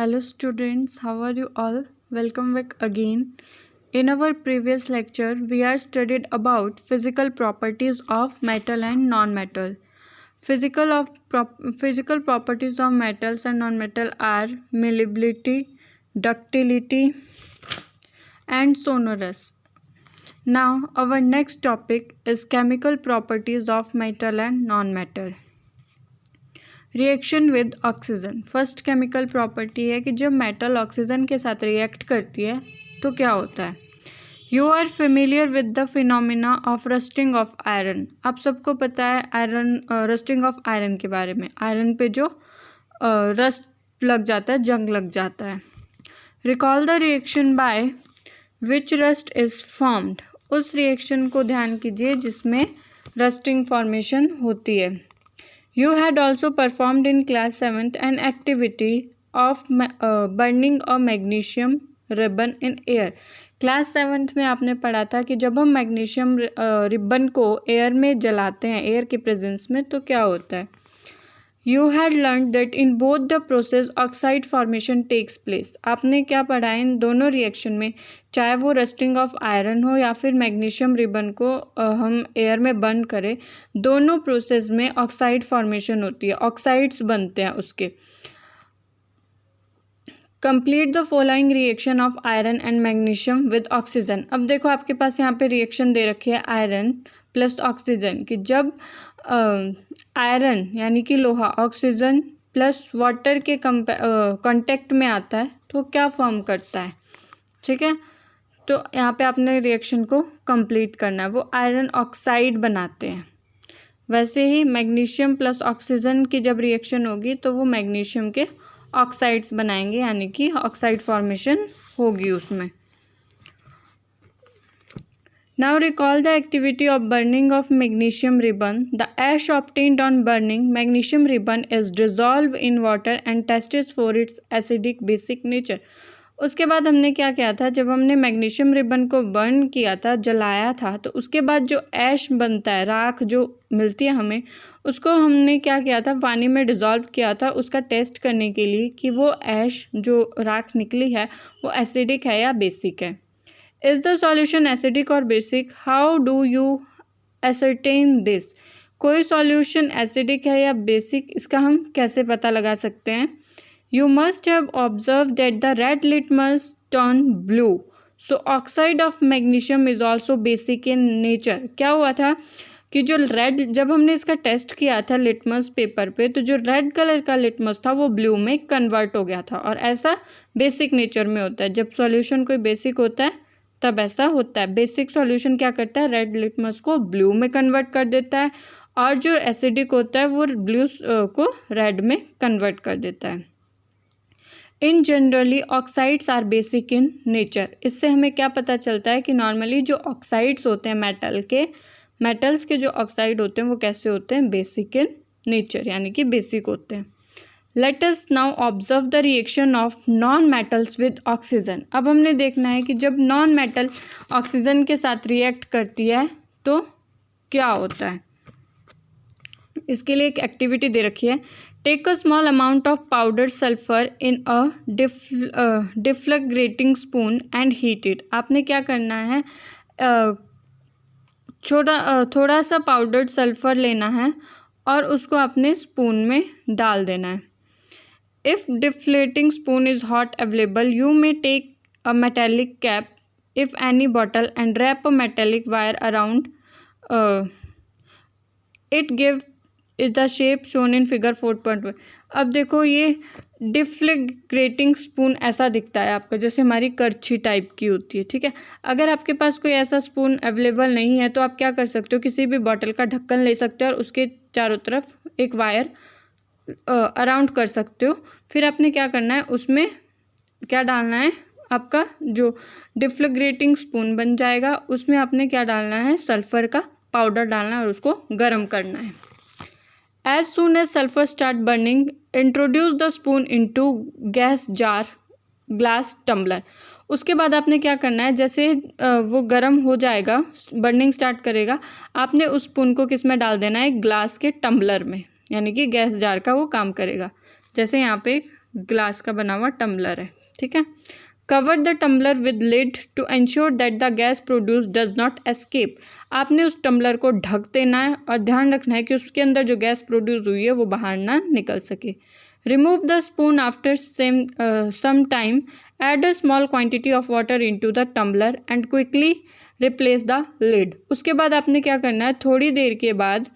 Hello students, how are you all? Welcome back again. In our previous lecture, we are studied about physical properties of metal and non-metal. Physical properties of metals and non-metal are malleability, ductility, and sonorous. Now, our next topic is chemical properties of metal and non-metal. Reaction with oxygen. First chemical property है कि जब metal oxygen के साथ react करती है तो क्या होता है. You are familiar with the phenomena of rusting of iron. आप सबको पता है आयरन रस्टिंग ऑफ आयरन के बारे में. आयरन पे जो रस्ट लग जाता है, जंग लग जाता है. Recall the reaction by which rust is formed. उस रिएक्शन को ध्यान कीजिए जिसमें रस्टिंग फॉर्मेशन होती है. You had also performed in class 7th an activity of burning a magnesium ribbon in air. Class 7th में आपने पढ़ा था कि जब हम मैग्नीशियम रिबन को एयर में जलाते हैं, एयर के प्रेजेंस में, तो क्या होता है. You had learned that in both the process oxide formation takes place. आपने क्या पढ़ा है इन दोनों रिएक्शन में, चाहे वो रस्टिंग ऑफ आयरन हो या फिर मैग्नीशियम रिबन को हम एयर में बर्न करें, दोनों प्रोसेस में ऑक्साइड फॉर्मेशन होती है, ऑक्साइड्स बनते हैं उसके. Complete the following reaction of iron and magnesium with oxygen. अब देखो आपके पास यहाँ पे रिएक्शन दे रखी है आयरन प्लस ऑक्सीजन कि जब आयरन यानी कि लोहा ऑक्सीजन प्लस वाटर के कांटेक्ट में आता है तो क्या फॉर्म करता है. ठीक है, तो यहाँ पे आपने रिएक्शन को कंप्लीट करना है. वो आयरन ऑक्साइड बनाते हैं. वैसे ही मैग्नीशियम प्लस ऑक्सीजन की जब रिएक्शन होगी तो वो मैग्नीशियम के ऑक्साइड्स बनाएंगे, यानी कि ऑक्साइड फॉर्मेशन होगी उसमें. Now recall the activity of burning of magnesium ribbon. The ash obtained on burning magnesium ribbon is dissolved in water and tested for its acidic basic nature. उसके बाद हमने क्या किया था, जब हमने मैग्नीशियम रिबन को बर्न किया था, जलाया था, तो उसके बाद जो ऐश बनता है, राख जो मिलती है हमें, उसको हमने क्या किया था, पानी में डिज़ोल्व किया था उसका टेस्ट करने के लिए कि वो ऐश जो राख निकली है वो एसिडिक है या बेसिक है. इज़ द सॉल्यूशन एसिडिक और basic? How do you ascertain this. कोई सॉल्यूशन एसिडिक है या बेसिक, इसका हम कैसे पता लगा सकते हैं. You must have observe that the red litmus turn blue, so oxide of magnesium is also basic in nature. क्या हुआ था कि जो रेड, जब हमने इसका टेस्ट किया था लिटमस पेपर पे, तो जो रेड कलर का लिटमस था वो ब्लू में कन्वर्ट हो गया था. और ऐसा बेसिक नेचर में होता है. जब सॉल्यूशन कोई बेसिक होता है तब ऐसा होता है. बेसिक सॉल्यूशन क्या करता है, रेड लिटमस को ब्लू में कन्वर्ट कर देता है, और जो एसिडिक होता है वो ब्लू को रेड में कन्वर्ट कर देता है. In generally oxides are basic in nature. इससे हमें क्या पता चलता है कि नॉर्मली जो ऑक्साइड्स होते हैं मेटल्स के जो ऑक्साइड होते हैं वो कैसे होते हैं, बेसिक इन नेचर, यानी कि बेसिक होते हैं. Let us now observe the reaction of non-metals with oxygen. अब हमने देखना है कि जब नॉन मेटल ऑक्सीजन के साथ रिएक्ट करती है तो क्या होता है. इसके लिए एक एक्टिविटी दे रखी है. Take a small amount of powder sulphur in a deflagrating spoon and heat it. आपने क्या करना है, थोड़ा सा पाउडर्ड सल्फर लेना है और उसको अपने स्पून में डाल देना है. If deflating spoon is hot available, you may take a metallic cap, if any, bottle and wrap a metallic wire around it. Give the shape shown in figure 4.1. अब देखो ये डिफ्लैग्रेटिंग स्पून ऐसा दिखता है आपको, जैसे हमारी करछी टाइप की होती है. ठीक है, अगर आपके पास कोई ऐसा स्पून अवेलेबल नहीं है तो आप क्या कर सकते हो, किसी भी बॉटल का ढक्कन ले सकते हो और उसके चारों तरफ एक वायर अराउंड कर सकते हो. फिर आपने क्या करना है, उसमें क्या डालना है, आपका जो डिफ्लैग्रेटिंग स्पून बन जाएगा उसमें आपने क्या डालना है, सल्फ़र का पाउडर डालना है और उसको गर्म करना है. As soon as sulphur start burning introduce the spoon into gas jar glass tumbler. उसके बाद आपने क्या करना है, जैसे वो गर्म हो जाएगा, बर्निंग स्टार्ट करेगा, आपने उस स्पून को किस में डाल देना है, ग्लास के टम्बलर में, यानी कि गैस जार का वो काम करेगा. जैसे यहाँ पे ग्लास का बना हुआ टम्बलर है, ठीक है। Cover the tumbler with lid to ensure that the gas produce does not escape. आपने उस टम्बलर को ढक देना है और ध्यान रखना है कि उसके अंदर जो गैस प्रोड्यूस हुई है वो बाहर ना निकल सके। Remove the spoon after some time, add a small quantity of water into the tumbler and quickly replace the lid. उसके बाद आपने क्या करना है, थोड़ी देर के बाद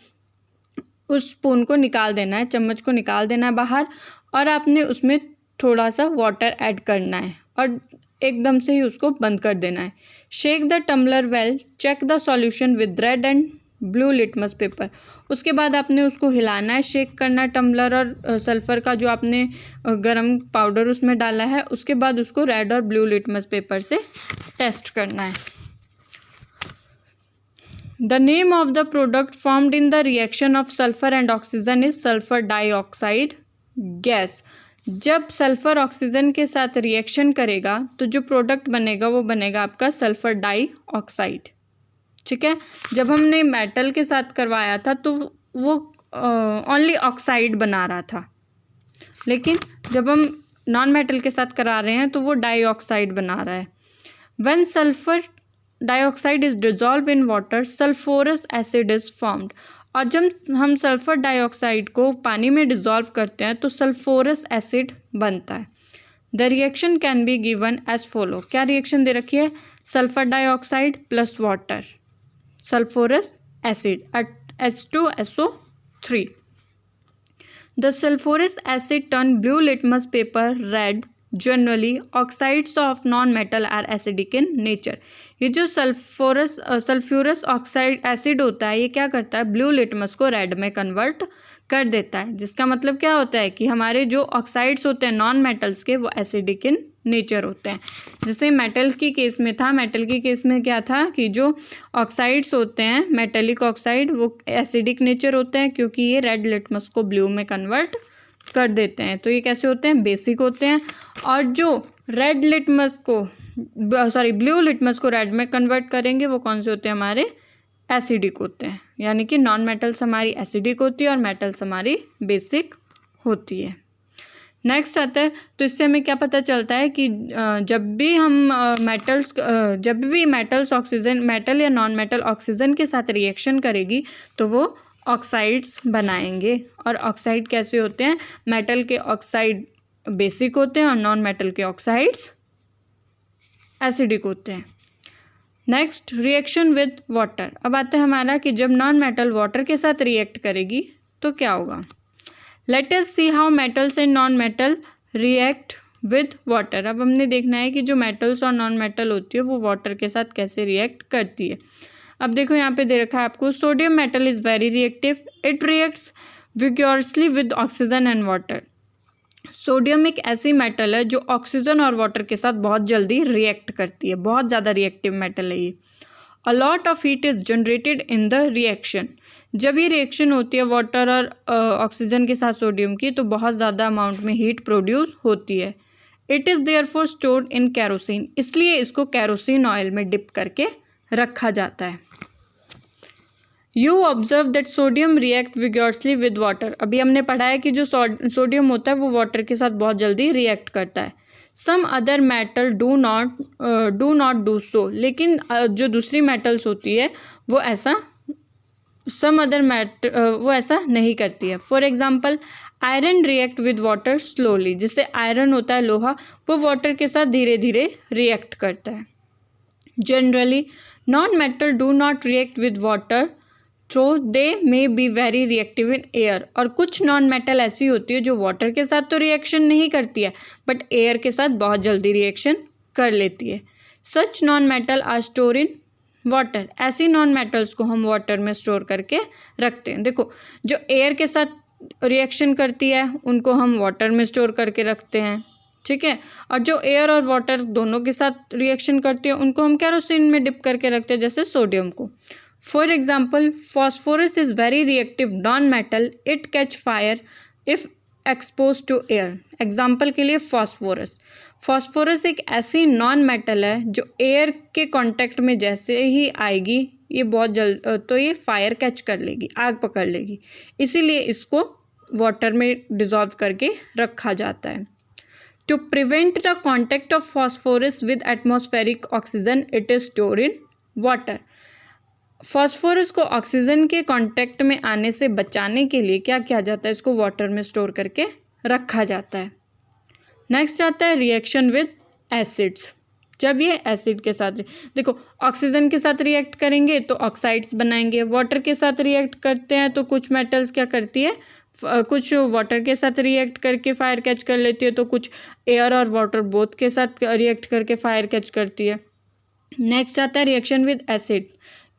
उस स्पून को निकाल देना है, चम्मच को निकाल देना है बाहर, और आपने उसमें थोड़ा सा वाटर ऐड करना है और एकदम से ही उसको बंद कर देना है। Shake the tumbler well, check the solution with red and blue litmus paper. उसके बाद आपने उसको हिलाना है, शेक करना है टम्बलर और सल्फ़र का जो आपने गरम पाउडर उसमें डाला है, उसके बाद उसको रेड और ब्लू लिटमस पेपर से टेस्ट करना है। The name of the product formed in the reaction of sulfur and oxygen is sulfur dioxide gas। जब सल्फ़र ऑक्सीजन के साथ रिएक्शन करेगा तो जो प्रोडक्ट बनेगा वो बनेगा आपका सल्फ़र डाइऑक्साइड, ठीक है। जब हमने मेटल के साथ करवाया था तो वो ओनली ऑक्साइड बना रहा था, लेकिन जब हम नॉन मेटल के साथ करा रहे हैं तो वो डाइऑक्साइड बना रहा है। When sulphur dioxide is dissolve in water, sulphurous acid is formed. और जब हम सल्फ़र डाइऑक्साइड को पानी में डिजॉल्व करते हैं तो सल्फोरस एसिड बनता है। The reaction can be given as follow. क्या रिएक्शन दे रखी है, sulphur dioxide plus water, sulphurous acid at H2SO3। The sulfurous acid turn blue litmus paper red। Generally oxides of non metal are acidic in nature. ये जो sulphurous oxide acid होता है ये क्या करता है, ब्लू लिटमस को रेड में कन्वर्ट कर देता है, जिसका मतलब क्या होता है कि हमारे जो ऑक्साइड्स होते हैं नॉन मेटल्स के वो एसिडिक इन नेचर होते हैं। जैसे मेटल की केस में था, मेटल की केस में क्या था कि जो ऑक्साइड्स होते हैं मेटेलिक ऑक्साइड वो एसिडिक नेचर होते हैं, क्योंकि ये रेड लिटमस को ब्लू में कन्वर्ट कर देते हैं। तो ये कैसे होते हैं, बेसिक होते हैं। और जो रेड लिटमस को ब्लू लिटमस को रेड में कन्वर्ट करेंगे वो कौन से होते हैं, हमारे एसिडिक होते हैं। यानी कि नॉन मेटल्स हमारी एसिडिक होती है और मेटल्स हमारी बेसिक होती है। नेक्स्ट आता है, तो इससे हमें क्या पता चलता है कि जब भी मेटल्स ऑक्सीजन, मेटल या नॉन मेटल ऑक्सीजन के साथ रिएक्शन करेगी तो वो ऑक्साइड्स बनाएंगे। और ऑक्साइड कैसे होते हैं, मेटल के ऑक्साइड बेसिक होते हैं और नॉन मेटल के ऑक्साइड्स एसिडिक होते हैं। Next, reaction with water. अब आता है हमारा कि जब नॉन मेटल वाटर के साथ रिएक्ट करेगी तो क्या होगा। Let us see how metals and non metal react with water. अब हमने देखना है कि जो मेटल्स और नॉन मेटल होती है वो वाटर के साथ कैसे रिएक्ट करती है। अब देखो यहाँ पे दे रखा है आपको, sodium metal is very reactive, it reacts vigorously with oxygen and water. Sodium एक ऐसी मेटल है जो ऑक्सीजन और वाटर के साथ बहुत जल्दी रिएक्ट करती है, बहुत ज़्यादा रिएक्टिव मेटल है ये। A lot of heat is generated in the reaction. जब ये रिएक्शन होती है वाटर और ऑक्सीजन के साथ सोडियम की, तो बहुत ज़्यादा अमाउंट में हीट प्रोड्यूस होती है। It is therefore stored in kerosene, इसलिए इसको कैरोसिन ऑयल में डिप करके रखा जाता है। You observe that sodium react vigorously with water. अभी हमने पढ़ा है कि जो सोडियम होता है वो वाटर के साथ बहुत जल्दी रिएक्ट करता है। Some other metal do not do so, लेकिन जो दूसरी मेटल्स होती है वो ऐसा वो ऐसा नहीं करती है। For example, iron react with water slowly. जिससे आयरन होता है लोहा, वो वाटर के साथ धीरे धीरे रिएक्ट करता है। Generally non metal do not react with water through they may be very reactive in air. और कुछ नॉन मेटल ऐसी होती है जो वाटर के साथ तो रिएक्शन नहीं करती है बट एयर के साथ बहुत जल्दी रिएक्शन कर लेती है। Such non metal are store in water. ऐसी नॉन मेटल्स को हम वाटर में स्टोर करके रखते हैं। देखो, जो एयर के साथ रिएक्शन करती है उनको हम वाटर में स्टोर करके रखते हैं, ठीक है। और जो एयर और वाटर दोनों के साथ रिएक्शन करती है उनको हम कैरोसिन में डिप करके रखते हैं, जैसे सोडियम को। For example, phosphorus is very reactive non metal, it catch fire if expose to air. Example के लिए फॉस्फोरस एक ऐसी नॉन मेटल है जो एयर के कांटेक्ट में जैसे ही आएगी ये बहुत जल्द तो ये फायर कैच कर लेगी, आग पकड़ लेगी, इसीलिए इसको वाटर में डिज़ोल्व करके रखा जाता है। To prevent the contact of phosphorus with atmospheric oxygen, it is stored in water. Phosphorus को ऑक्सीजन के कांटेक्ट में आने से बचाने के लिए क्या किया जाता है, इसको वाटर में स्टोर करके रखा जाता है। नेक्स्ट आता है रिएक्शन विद एसिड्स। जब ये एसिड के साथ, देखो ऑक्सीजन के साथ रिएक्ट करेंगे तो ऑक्साइड्स बनाएंगे, वाटर के साथ रिएक्ट करते हैं तो कुछ मेटल्स क्या करती है, कुछ वाटर के साथ रिएक्ट करके फायर कैच कर लेती है, तो कुछ एयर और वाटर बोथ के साथ रिएक्ट करके फायर कैच करती है। नेक्स्ट आता है रिएक्शन विद एसिड,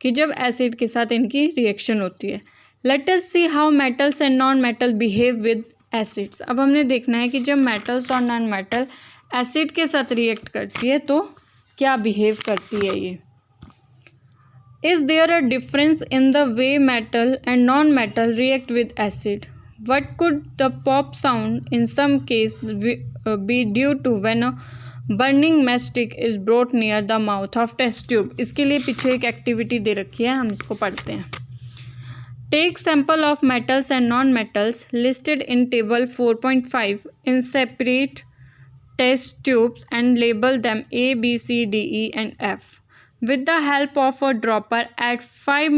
कि जब एसिड के साथ इनकी रिएक्शन होती है। Let us see how metals and non metal behave with acids. अब हमने देखना है कि जब मेटल्स और नॉन मेटल एसिड के साथ रिएक्ट करती है तो क्या बिहेव करती है ये। Is there a difference in the way metal and non metal react with acid? What could the pop sound in some case be due to when a burning mastic is brought near the mouth of test tube? इसके लिए पीछे एक activity दे रखी है, हम इसको पढ़ते हैं। Take sample of metals and non metals listed in table 4.5 in separate test tubes and label them A, B, C, D, E and F. With the help of a dropper, add 5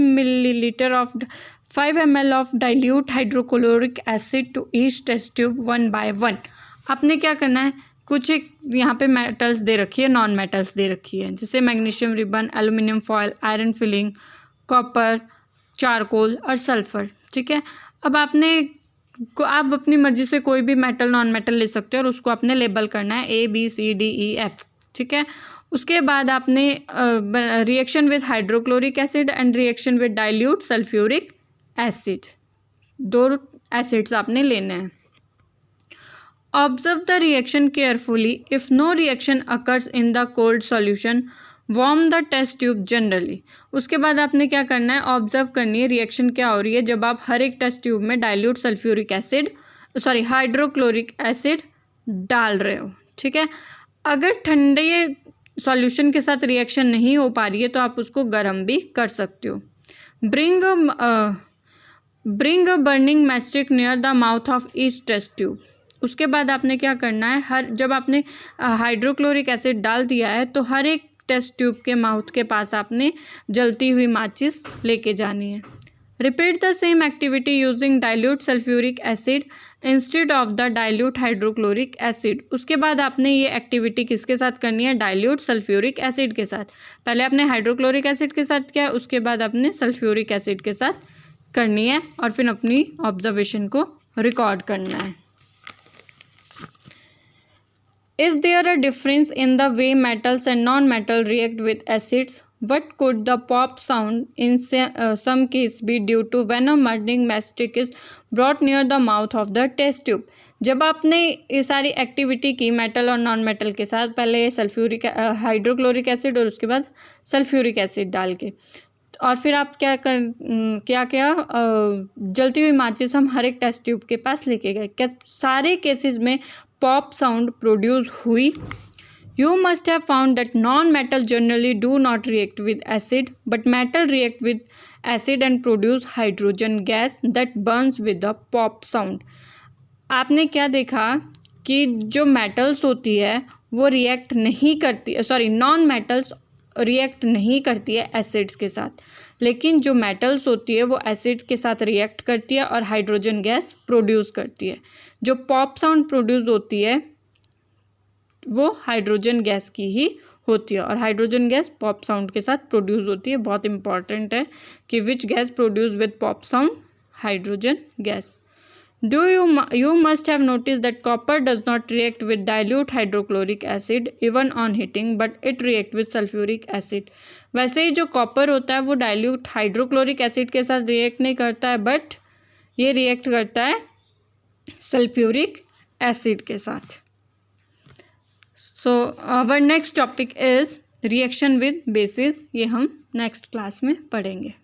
ml of dilute hydrochloric acid to each test tube one by one. आपने क्या करना है, कुछ एक यहाँ पे metals they रखी है, नॉन मेटल्स दे रखी है, जैसे magnesium ribbon, aluminium foil, iron filling, copper, charcoal और सल्फर। ठीक है, अब आप अपनी मर्जी से कोई भी मेटल नॉन मेटल ले सकते हो और उसको आपने लेबल करना है A, B, C, D, E, F। ठीक है, उसके बाद आपने reaction with hydrochloric acid and reaction with dilute sulphuric acid, 2 acids आपने लेने हैं। Observe the reaction carefully. If no reaction occurs in the cold solution, warm the test tube generally. उसके बाद आपने क्या करना है, ऑब्जर्व करनी है रिएक्शन क्या हो रही है जब आप हर एक टेस्ट ट्यूब में dilute sulphuric acid hydrochloric acid डाल रहे हो। ठीक है, अगर ठंडे सॉल्यूशन के साथ रिएक्शन नहीं हो पा रही है तो आप उसको गर्म भी कर सकते हो। Bring a burning mastic near the mouth of each test tube. उसके बाद आपने क्या करना है, जब आपने हाइड्रोक्लोरिक एसिड डाल दिया है तो हर एक टेस्ट ट्यूब के माउथ के पास आपने जलती हुई माचिस लेके जानी है। Repeat the same activity using dilute sulphuric acid instead of the dilute hydrochloric acid. उसके बाद आपने ये एक्टिविटी किसके साथ करनी है, डाइल्यूट सल्फ्यूरिक एसिड के साथ। पहले आपने हाइड्रोक्लोरिक एसिड के साथ किया, उसके बाद आपने सल्फ्यूरिक एसिड के साथ करनी है और फिर अपनी ऑब्जर्वेशन को रिकॉर्ड करना है। Is there a difference in the way metals and non-metal react with acids? What could the pop sound in some case be due to when a burning mastic is brought near the mouth of the test tube? जब आपने ये सारी activity की metal और non metal के साथ, पहले sulphuric hydrochloric acid और उसके बाद सल्फ्यूरिक एसिड डाल के, और फिर आप क्या जलती हुई माचिस हम हर एक टेस्ट ट्यूब के पास लेके गए, क्या सारे केसेस में पॉप साउंड प्रोड्यूस हुई? You must have found that non-metal generally do not react with acid, but metal react with acid and produce hydrogen gas that burns with the pop sound. आपने क्या देखा कि जो metals होती है वो react नहीं करती, नॉन मेटल्स रिएक्ट नहीं करती है एसिड्स के साथ, लेकिन जो मेटल्स होती है वो एसिड्स के साथ रिएक्ट करती है और हाइड्रोजन गैस प्रोड्यूस करती है। जो पॉप साउंड प्रोड्यूस होती है वो हाइड्रोजन गैस की ही होती है और हाइड्रोजन गैस पॉप साउंड के साथ प्रोड्यूस होती है। बहुत इंपॉर्टेंट है कि which gas produce with pop sound, hydrogen gas. You must have noticed that copper does not react with dilute hydrochloric acid even on heating, but it react with sulfuric acid. वैसे ही जो copper होता है वो dilute hydrochloric acid के साथ react नहीं करता है, बट ये रिएक्ट करता है सल्फ्यूरिक एसिड के साथ। So our next topic is reaction with bases. ये हम नेक्स्ट क्लास में पढ़ेंगे।